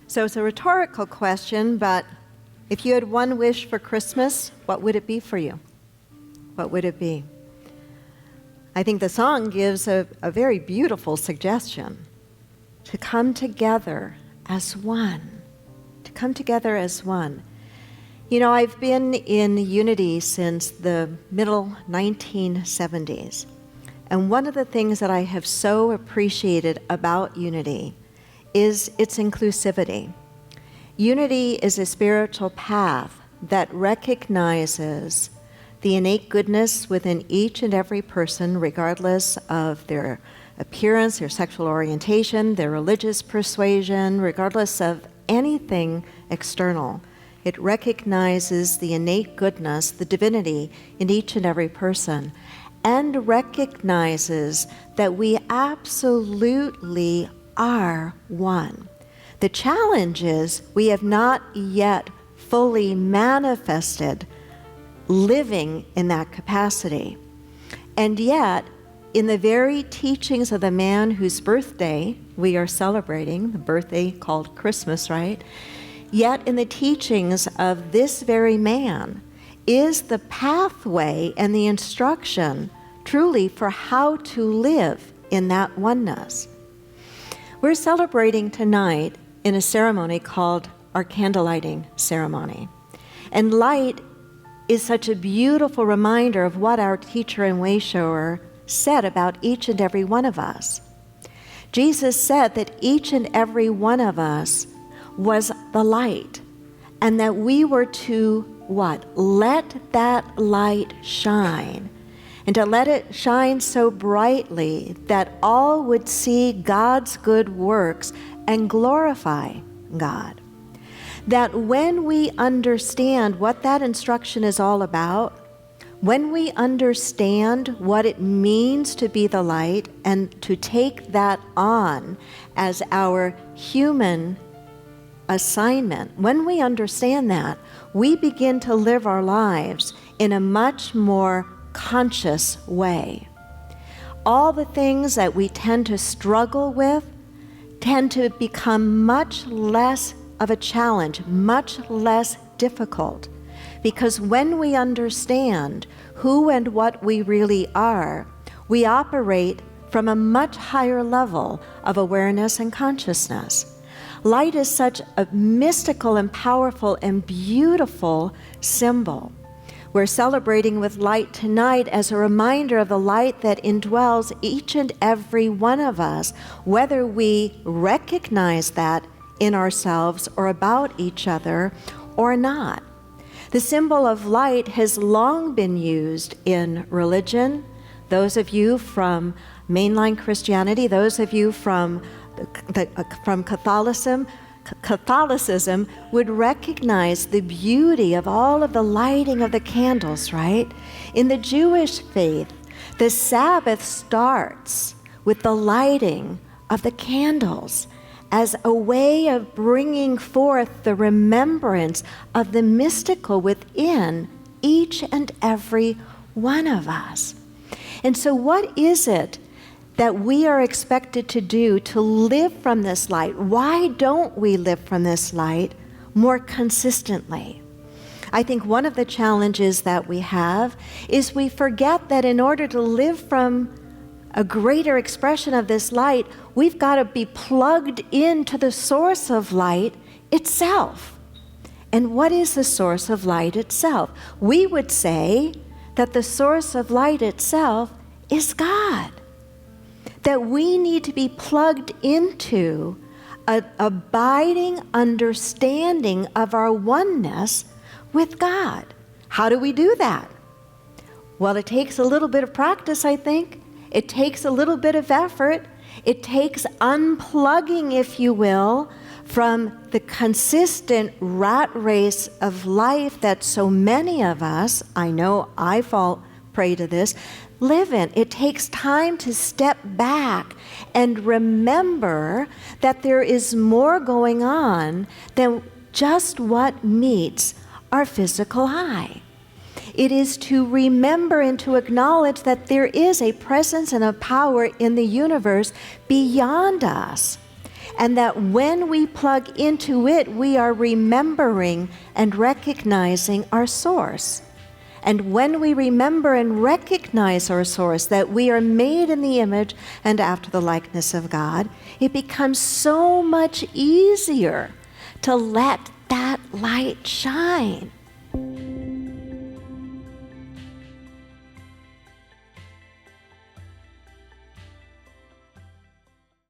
So it's a rhetorical question, but if you had one wish for Christmas, what would it be for you? What would it be? I think the song gives a very beautiful suggestion. To come together as one. To come together as one. You know, I've been in Unity since the middle 1970s. And one of the things that I have so appreciated about Unity is its inclusivity. Unity is a spiritual path that recognizes the innate goodness within each and every person, regardless of their appearance, their sexual orientation, their religious persuasion, regardless of anything external. It recognizes the innate goodness, the divinity in each and every person, and recognizes that we absolutely are one. The challenge is we have not yet fully manifested living in that capacity. And yet, in the very teachings of the man whose birthday we are celebrating, the birthday called Christmas, right? Yet in the teachings of this very man is the pathway and the instruction truly for how to live in that oneness. We're celebrating tonight in a ceremony called our candlelighting ceremony. And light is such a beautiful reminder of what our teacher and wayshower said about each and every one of us. Jesus said that each and every one of us was the light, and that we were to what? Let that light shine, and to let it shine so brightly that all would see God's good works and glorify God. That when we understand what that instruction is all about, when we understand what it means to be the light and to take that on as our human assignment, when we understand that, we begin to live our lives in a much more conscious way. All the things that we tend to struggle with tend to become much less of a challenge, much less difficult. Because when we understand who and what we really are, we operate from a much higher level of awareness and consciousness. Light is such a mystical and powerful and beautiful symbol. We're celebrating with light tonight as a reminder of the light that indwells each and every one of us, whether we recognize that in ourselves or about each other or not. The symbol of light has long been used in religion. Those of you from mainline Christianity, those of you from Catholicism would recognize the beauty of all of the lighting of the candles, right? In the Jewish faith, the Sabbath starts with the lighting of the candles as a way of bringing forth the remembrance of the mystical within each and every one of us. And so what is it that we are expected to do to live from this light? Why don't we live from this light more consistently? I think one of the challenges that we have is we forget that in order to live from a greater expression of this light, we've got to be plugged into the source of light itself. And what is the source of light itself? We would say that the source of light itself is God. That we need to be plugged into an abiding understanding of our oneness with God. How do we do that? Well, it takes a little bit of practice, I think. It takes a little bit of effort. It takes unplugging, if you will, from the consistent rat race of life that so many of us, I know I fall prey to this, live in. It takes time to step back and remember that there is more going on than just what meets our physical eye. It is to remember and to acknowledge that there is a presence and a power in the universe beyond us. and that when we plug into it, we are remembering and recognizing our source. And when we remember and recognize our source, that we are made in the image and after the likeness of God, it becomes so much easier to let that light shine.